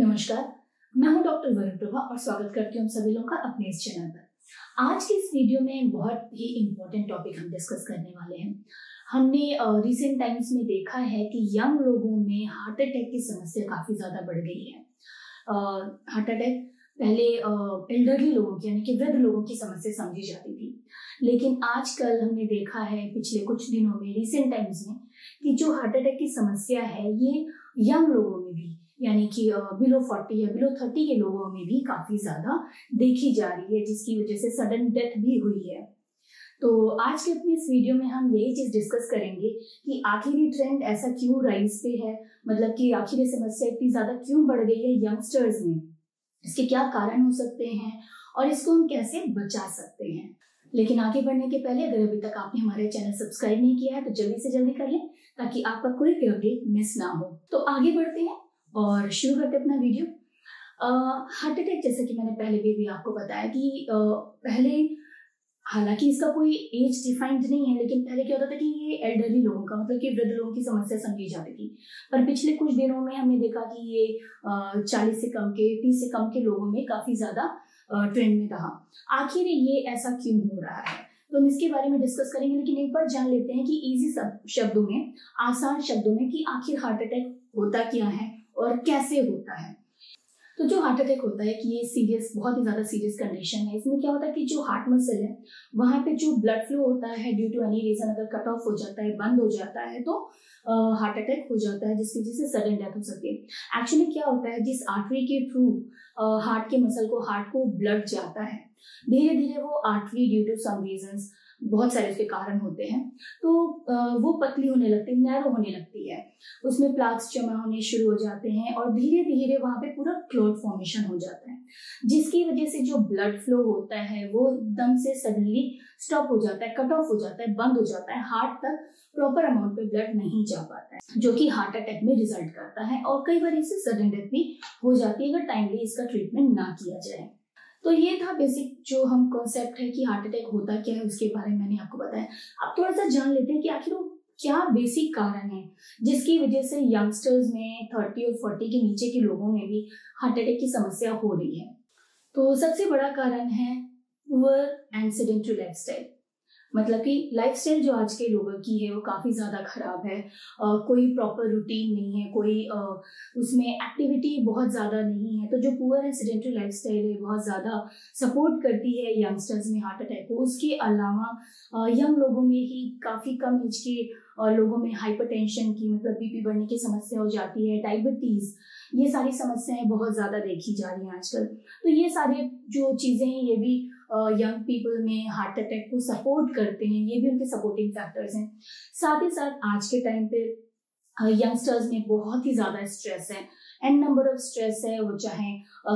नमस्कार, मैं हूं डॉक्टर वरुण प्रभा और स्वागत करती हूं सभी लोगों का अपने इस चैनल पर। आज के इस वीडियो में बहुत ही इम्पोर्टेंट टॉपिक हम डिस्कस करने वाले हैं। हमने रिसेंट टाइम्स में देखा है कि यंग लोगों में हार्ट अटैक की समस्या काफी ज्यादा बढ़ गई है। हार्ट अटैक पहले एल्डरली लोगों की यानी कि वृद्ध लोगों की समस्या समझी जाती थी, लेकिन आजकल हमने देखा है पिछले कुछ दिनों में रिसेंट टाइम्स में कि जो हार्ट अटैक की समस्या है ये यंग लोगों में भी यानी कि बिलो 40 या बिलो 30 के लोगों में भी काफी ज्यादा देखी जा रही है, जिसकी वजह से सडन डेथ भी हुई है। तो आज के अपनी इस वीडियो में हम यही चीज डिस्कस करेंगे कि आखिर ये ट्रेंड ऐसा क्यों राइज पे है, मतलब कि आखिर ये समस्या इतनी ज्यादा क्यों बढ़ गई है यंगस्टर्स में, इसके क्या कारण हो सकते हैं और इसको हम कैसे बचा सकते हैं। लेकिन आगे बढ़ने के पहले अगर अभी तक आपने हमारे चैनल सब्सक्राइब नहीं किया है तो जल्दी से जल्दी कर लें ताकि आपका कोई भी अपडेट मिस ना हो। तो आगे बढ़ते हैं और शुरू करते अपना वीडियो। हार्ट अटैक जैसा कि मैंने पहले भी आपको बताया कि पहले हालांकि इसका कोई एज डिफाइंड नहीं है, लेकिन पहले क्या होता था कि ये एल्डरली लोगों का मतलब कि वृद्ध लोगों की समस्या समझी जाती थी। पर पिछले कुछ दिनों में हमने देखा कि ये 40 से कम के 30 से कम के लोगों में काफी ज्यादा ट्रेंड में रहा। आखिर ये ऐसा क्यों हो रहा है तो हम इसके बारे में डिस्कस करेंगे, लेकिन एक बार जान लेते हैं कि इजी शब्दों में, आसान शब्दों में कि आखिर हार्ट अटैक होता क्या है और कैसे होता है। तो जो हार्ट अटैक होता है कि ये सीरियस, बहुत ही ज्यादा सीरियस कंडीशन है। इसमें क्या होता है कि जो हार्ट मसल है वहां पे जो ब्लड फ्लो होता है ड्यू टू एनी रीजन अगर कट ऑफ हो जाता है, बंद हो जाता है तो हार्ट अटैक हो जाता है, जिसकी वजह से सडन डेथ हो सकती है। एक्चुअली क्या होता है, जिस आर्टरी के थ्रू हार्ट के मसल को, हार्ट को ब्लड जाता है, धीरे धीरे वो artery due to some reasons, बहुत सारे उसके कारण होते हैं, तो वो पतली होने लगती है, नैरो होने लगती है, उसमें प्लाक्स जमा होने शुरू हो जाते हैं और धीरे धीरे वहां पे पूरा क्लॉट फॉर्मेशन हो जाता है, जिसकी वजह से जो ब्लड फ्लो होता है वो एकदम से सडनली स्टॉप हो जाता है, कट ऑफ हो जाता है, बंद हो जाता है, हार्ट तक प्रॉपर अमाउंट पे ब्लड नहीं जा पाता है, जो कि हार्ट अटैक में रिजल्ट करता है और कई बार इससे सडन डेथ भी हो जाती है अगर टाइमली इसका ट्रीटमेंट ना किया जाए। तो ये था बेसिक जो हम कॉन्सेप्ट है कि हार्ट अटैक होता क्या है, उसके बारे में मैंने आपको बताया। अब थोड़ा सा जान लेते हैं कि आखिर वो क्या बेसिक कारण है जिसकी वजह से यंगस्टर्स में 30 और 40 के नीचे के लोगों में भी हार्ट अटैक की समस्या हो रही है। तो सबसे बड़ा कारण है पुअर एंड सेडेंटरी लाइफस्टाइल, मतलब कि लाइफस्टाइल जो आज के लोगों की है वो काफी ज्यादा खराब है। कोई प्रॉपर रूटीन नहीं है, कोई उसमें एक्टिविटी बहुत ज्यादा नहीं है। तो जो पुअर एंड सेडेंटरी लाइफस्टाइल है बहुत ज्यादा सपोर्ट करती है यंगस्टर्स में हार्ट अटैक को। उसके अलावा यंग लोगों में ही काफी कम एज के लोगों में हाइपरटेंशन की, मतलब बीपी बढ़ने की समस्या हो जाती है, डायबिटीज, ये सारी समस्याएं बहुत ज्यादा देखी जा रही हैं आजकल। तो ये सारे जो चीजें हैं ये भी यंग पीपल में हार्ट अटैक को सपोर्ट करते हैं, ये भी उनके सपोर्टिंग फैक्टर्स हैं। साथ ही साथ आज के टाइम पे यंगस्टर्स में बहुत ही ज्यादा स्ट्रेस है, एन नंबर ऑफ स्ट्रेस है, वो चाहे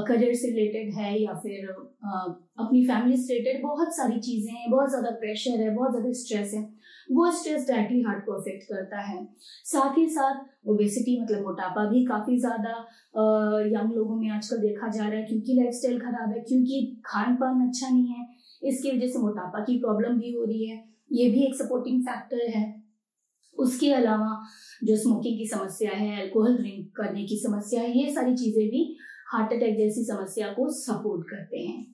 करियर से रिलेटेड है या फिर अपनी फैमिली से रिलेटेड, बहुत सारी चीजें हैं, बहुत ज्यादा प्रेशर है, बहुत ज्यादा स्ट्रेस है, वो स्ट्रेस डायरेक्टली हार्ट को अफेक्ट करता है। साथ ही साथ ओबेसिटी मतलब मोटापा भी काफी ज्यादा यंग लोगों में आजकल देखा जा रहा है, क्योंकि लाइफस्टाइल खराब है, क्योंकि खान पान अच्छा नहीं है, इसकी वजह से मोटापा की प्रॉब्लम भी हो रही है, ये भी एक सपोर्टिंग फैक्टर है। उसके अलावा जो स्मोकिंग की समस्या है, अल्कोहल ड्रिंक करने की समस्या है, ये सारी चीजें भी हार्ट अटैक जैसी समस्या को सपोर्ट करते हैं।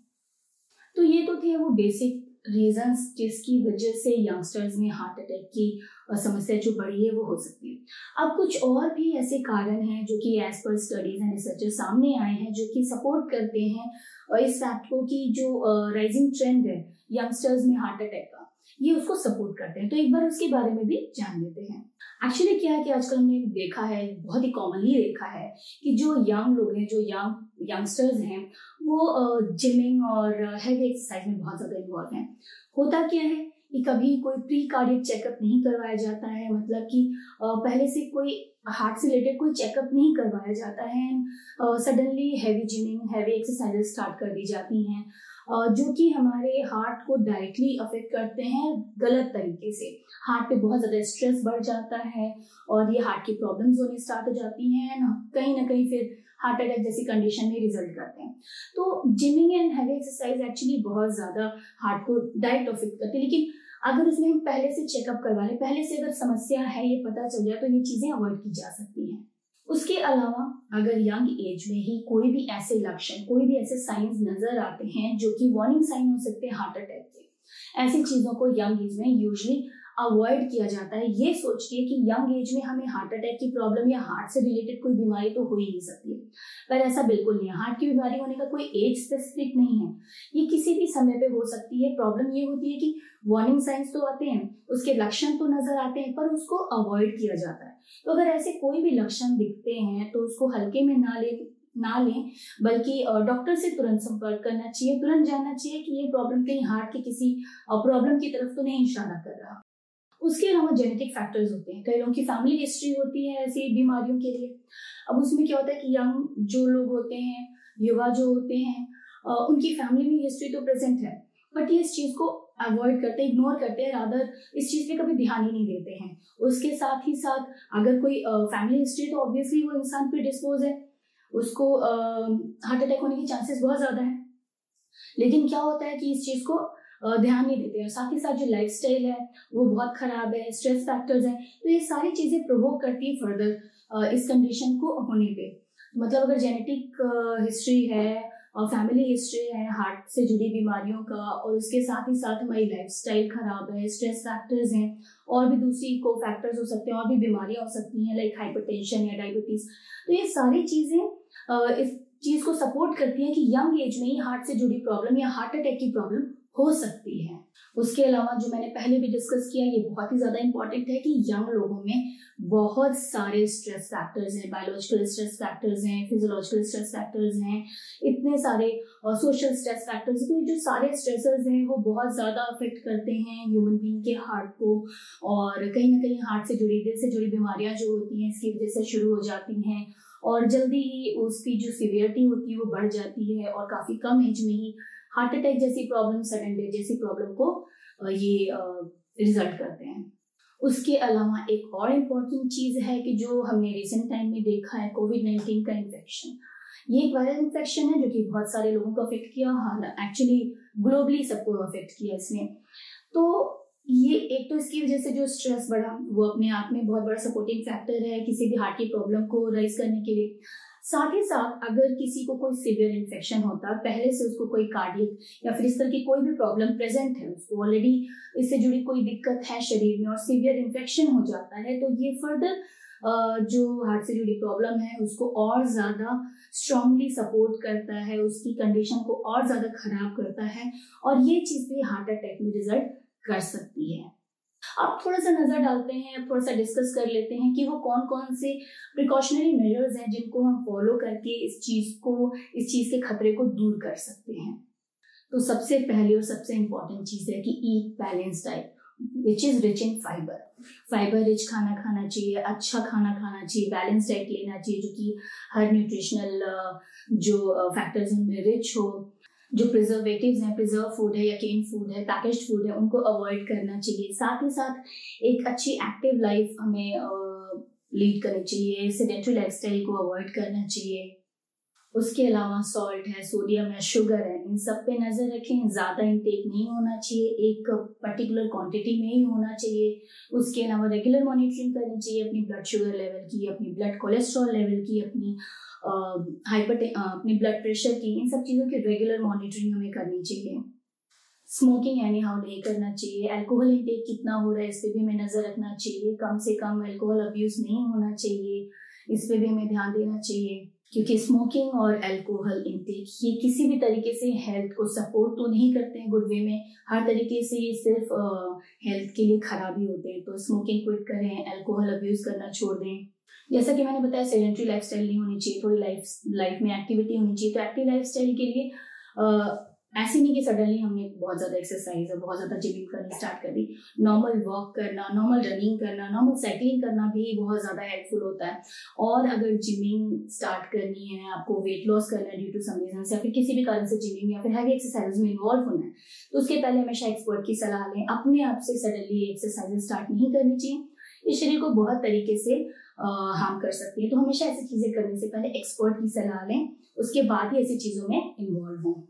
तो ये तो थे वो बेसिक रीजंस जिसकी वजह से यंगस्टर्स में हार्ट अटैक की समस्या जो बढ़ी है वो हो सकती है। अब कुछ और भी ऐसे कारण हैं जो कि as per studies and researches सामने आए हैं जो कि सपोर्ट करते हैं इस फैक्ट को कि जो राइजिंग ट्रेंड है यंगस्टर्स में हार्ट अटैक का, ये उसको सपोर्ट करते हैं। तो एक बार उसके बारे में भी जान लेते हैं। एक्चुअली क्या है कि आजकल हमने देखा है, बहुत ही कॉमनली देखा है कि जो यंग लोग हैं, जो यंगस्टर्स हैं, वो जिमिंग और हेवी एक्सरसाइज में बहुत ज्यादा इन्वॉल्व हैं। होता क्या है कि कभी कोई प्री कार्डियक चेकअप नहीं करवाया जाता है, मतलब कि पहले से कोई हार्ट से रिलेटेड कोई चेकअप नहीं करवाया जाता है, suddenly heavy gymming, heavy exercises start कर दी जाती हैं जो कि हमारे हार्ट को डायरेक्टली अफेक्ट करते हैं गलत तरीके से। हार्ट पे बहुत ज्यादा स्ट्रेस बढ़ जाता है और ये हार्ट की प्रॉब्लम्स होने स्टार्ट हो जाती हैं, कहीं ना कहीं फिर हार्ट अटैक जैसी कंडीशन में रिजल्ट करते हैं। तो gymming and heavy exercise actually बहुत ज्यादा हार्ट को डायरेक्ट अफेक्ट करती है, लेकिन अगर उसमें हम पहले से चेकअप करवा लें, पहले से अगर समस्या है ये पता चल जाए तो ये चीजें अवॉइड की जा सकती हैं। उसके अलावा अगर यंग एज में ही कोई भी ऐसे लक्षण, कोई भी ऐसे साइंस नजर आते हैं जो कि वार्निंग साइन हो सकते हैं हार्ट अटैक के, ऐसी चीजों को यंग एज में यूजुअली अवॉइड किया जाता है, ये सोच के कि यंग एज में हमें हार्ट अटैक की प्रॉब्लम या हार्ट से रिलेटेड कोई बीमारी तो हो ही नहीं सकती है। पर ऐसा बिल्कुल नहीं है। हार्ट की बीमारी होने का कोई एज स्पेसिफिक नहीं है, ये किसी भी समय पे हो सकती है। प्रॉब्लम ये होती है कि वार्निंग साइंस तो आते हैं, उसके लक्षण तो नजर आते हैं, पर उसको अवॉइड किया जाता है। तो अगर ऐसे कोई भी लक्षण दिखते हैं तो उसको हल्के में ना लें, बल्कि डॉक्टर से तुरंत संपर्क करना चाहिए। तुरंत जानना चाहिए कि ये प्रॉब्लम कहीं हार्ट के किसी प्रॉब्लम की तरफ तो नहीं इशारा कर रहा। उसके अलावा जेनेटिक फैक्टर्स होते हैं, कई लोगों की फैमिली हिस्ट्री होती है ऐसी बीमारियों के लिए। अब उसमें क्या होता है कि यंग जो लोग होते हैं, युवा जो होते हैं, उनकी फैमिली में हिस्ट्री तो प्रेजेंट है, बट ये इस चीज को अवॉइड करते हैं, इग्नोर करते हैं, रादर इस चीज पे कभी ध्यान ही नहीं देते हैं। उसके साथ ही साथ अगर कोई फैमिली हिस्ट्री, तो ऑब्वियसली वो इंसान प्रीडिस्पोज है, उसको हार्ट अटैक होने के चांसेस बहुत ज्यादा है। लेकिन क्या होता है कि इस चीज को ध्यान नहीं देते हैं। साथ ही साथ जो लाइफस्टाइल है वो बहुत खराब है, स्ट्रेस फैक्टर्स हैं, तो ये सारी चीजें प्रोवोक करती है फर्दर इस कंडीशन को होने पे। मतलब अगर जेनेटिक हिस्ट्री है और फैमिली हिस्ट्री है हार्ट से जुड़ी बीमारियों का, और उसके साथ ही साथ हमारी लाइफस्टाइल खराब है, स्ट्रेस फैक्टर्स हैं, और भी दूसरी को फैक्टर्स हो सकते हैं, और भी बीमारियां हो सकती हैं लाइक हाइपरटेंशन या डायबिटीज, तो ये सारी चीजें इस चीज को सपोर्ट करती हैं कि यंग एज में ही हार्ट से जुड़ी प्रॉब्लम या हार्ट अटैक की प्रॉब्लम हो सकती है। उसके अलावा जो मैंने पहले भी डिस्कस किया, ये बहुत ही ज्यादा इंपॉर्टेंट है कि यंग लोगों में बहुत सारे स्ट्रेस फैक्टर्स हैं, बायोलॉजिकल स्ट्रेस फैक्टर्स हैं, फिजियोलॉजिकल स्ट्रेस फैक्टर्स हैं, इतने सारे सोशल स्ट्रेस फैक्टर्स। तो ये जो सारे स्ट्रेसर्स हैं वो बहुत ज्यादा अफेक्ट करते हैं ह्यूमन बीइंग के हार्ट को, और कहीं ना कहीं हार्ट से जुड़ी, दिल से जुड़ी बीमारियां जो होती हैं इसकी वजह से शुरू हो जाती हैं, और जल्दी ही उसकी जो सीवियरिटी होती है वो बढ़ जाती है, और काफी कम एज में ही हार्ट अटैक जैसी प्रॉब्लम, सडन डेथ जैसी प्रॉब्लम को ये रिजल्ट करते हैं। उसके अलावा एक और इम्पोर्टेंट चीज है कि जो हमने रिसेंट टाइम में देखा है, कोविड-19 का इन्फेक्शन। ये एक वायरल इन्फेक्शन है जो कि बहुत सारे लोगों को अफेक्ट किया, एक्चुअली ग्लोबली सबको अफेक्ट किया इसने। तो ये एक तो इसकी वजह से जो स्ट्रेस बढ़ा वो अपने आप में बहुत बड़ा सपोर्टिंग फैक्टर है किसी भी हार्ट की प्रॉब्लम को राइज करने के लिए। साथ ही साथ अगर किसी को कोई सीवियर इन्फेक्शन होता है, पहले से उसको कोई कार्डियक या फिर इस तरह की कोई भी प्रॉब्लम प्रेजेंट है, उसको ऑलरेडी इससे जुड़ी कोई दिक्कत है शरीर में, और सीवियर इन्फेक्शन हो जाता है, तो ये फर्दर जो हार्ट से जुड़ी प्रॉब्लम है उसको और ज्यादा स्ट्रांगली सपोर्ट करता है, उसकी कंडीशन को और ज्यादा खराब करता है, और ये चीज भी हार्ट अटैक में रिजल्ट कर सकती है। अब थोड़ा सा नजर डालते हैं, थोड़ा सा डिस्कस कर लेते हैं कि वो कौन कौन से प्रिकॉशनरी मेजर्स हैं जिनको हम फॉलो करके इस चीज के खतरे को दूर कर सकते हैं। तो सबसे पहली और सबसे इंपॉर्टेंट चीज है कि eat balance diet which is rich in fibre rich खाना खाना चाहिए, अच्छा खाना खाना चाहिए, बैलेंस डाइट लेना चाहिए जो कि हर न्यूट्रिशनल जो फैक्टर्स उनमें रिच हो। जो प्रिजर्वेटिव्स हैं, प्रिजर्व फूड है या केन फूड है, पैकेज्ड फूड है, उनको अवॉइड करना चाहिए। साथ ही साथ एक अच्छी एक्टिव लाइफ हमें लीड करनी चाहिए, सेडेंटरी लाइफस्टाइल को अवॉइड करना चाहिए। उसके अलावा सॉल्ट है, सोडियम है, शुगर है, इन सब पे नजर रखें, ज्यादा इंटेक नहीं होना चाहिए, एक पर्टिकुलर क्वांटिटी में ही होना चाहिए। उसके अलावा रेगुलर मॉनिटरिंग करनी चाहिए अपनी ब्लड शुगर लेवल की, अपनी ब्लड कोलेस्ट्रॉल लेवल की, अपनी अपनी ब्लड प्रेशर की, इन सब चीजों की रेगुलर मॉनिटरिंग हमें करनी चाहिए। स्मोकिंग एनी हाउ नहीं करना चाहिए। अल्कोहल इंटेक कितना हो रहा है इस पे भी हमें नजर रखना चाहिए, कम से कम अल्कोहल अब्यूज नहीं होना चाहिए, इस पे भी हमें ध्यान देना चाहिए, क्योंकि स्मोकिंग और अल्कोहल इंटेक ये किसी भी तरीके से हेल्थ को सपोर्ट तो नहीं करते हैं गुड वे में, हर तरीके से ये सिर्फ हेल्थ के लिए खराबी होते हैं। तो स्मोकिंग क्विट करें, अल्कोहल अब्यूज करना छोड़ दें। जैसा कि मैंने बताया, सेडेंटरी लाइफस्टाइल नहीं होनी चाहिए, थोड़ी लाइफ में एक्टिविटी होनी चाहिए। तो एक्टिव लाइफस्टाइल के लिए ऐसे नहीं कि सडनली हमने बहुत ज्यादा एक्सरसाइज और बहुत ज्यादा जिमिंग करनी स्टार्ट कर दी। नॉर्मल वॉक करना, नॉर्मल रनिंग करना, नॉर्मल साइकिलिंग करना भी बहुत ज्यादा हेल्पफुल होता है। और अगर जिमिंग स्टार्ट करनी है, आपको वेट लॉस करना है ड्यू टू सम रीजन, या फिर किसी भी कारण से जिमिंग या फिर हैवी एक्सरसाइज में इन्वॉल्व होना है, तो उसके पहले हमेशा एक्सपर्ट की सलाह लें। अपने आप से सडनली एक्सरसाइज स्टार्ट नहीं करनी चाहिए, ये शरीर को बहुत तरीके से हार्म कर सकती है। तो हमेशा ऐसी चीजें करने से पहले एक्सपर्ट की सलाह लें, उसके बाद ही ऐसी चीजों में इन्वॉल्व हों।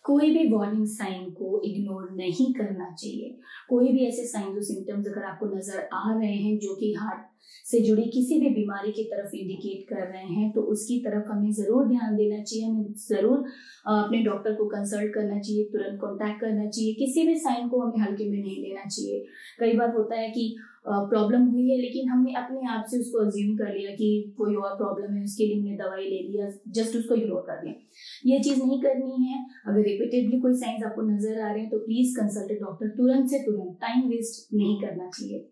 कोई भी वार्निंग साइन को इग्नोर नहीं करना चाहिए। कोई भी ऐसे साइंस और सिम्टम्स अगर आपको नजर आ रहे हैं जो कि हार्ट से जुड़ी किसी भी बीमारी की तरफ इंडिकेट कर रहे हैं तो उसकी तरफ हमें ज़रूर ध्यान देना चाहिए। हमें ज़रूर अपने डॉक्टर को कंसल्ट करना चाहिए, तुरंत कॉन्टैक्ट करना चाहिए। किसी भी साइन को हमें हल्के में नहीं लेना चाहिए। कई बार होता है कि प्रॉब्लम हुई है लेकिन हमने अपने आप से उसको अज्यूम कर लिया कि कोई और प्रॉब्लम है, उसके लिए हमने दवाई ले लिया, जस्ट उसको इग्नोर कर दिया। ये चीज़ नहीं करनी है। अगर रिपीटेडली कोई साइंस आपको नजर आ रहे हैं तो प्लीज कंसल्ट डॉक्टर, तुरंत से तुरंत। टाइम वेस्ट नहीं करना चाहिए।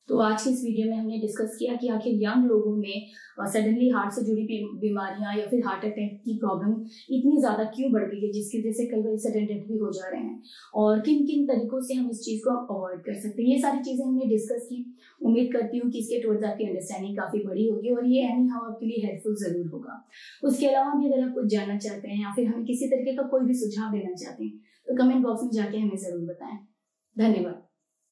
तो आज की इस वीडियो में हमने डिस्कस किया कि आखिर यंग लोगों में सडनली हार्ट से जुड़ी बीमारियां या फिर हार्ट अटैक की प्रॉब्लम इतनी ज़्यादा क्यों बढ़ गई है, जिसकी वजह से कई बार सडन डेथ भी हो जा रहे हैं, और किन किन तरीकों से हम इस चीज़ को अवॉइड कर सकते हैं। ये सारी चीज़ें हमने डिस्कस की। उम्मीद करती हूँ कि इसके टुवर्ड्स आपकी अंडरस्टैंडिंग काफ़ी बड़ी होगी और ये एनी हाउ आपके लिए हेल्पफुल ज़रूर होगा। उसके अलावा भी अगर आप कुछ जानना चाहते हैं या फिर हमें किसी तरीके का कोई भी सुझाव देना चाहते हैं तो कमेंट बॉक्स में जाके हमें ज़रूर बताएं। धन्यवाद।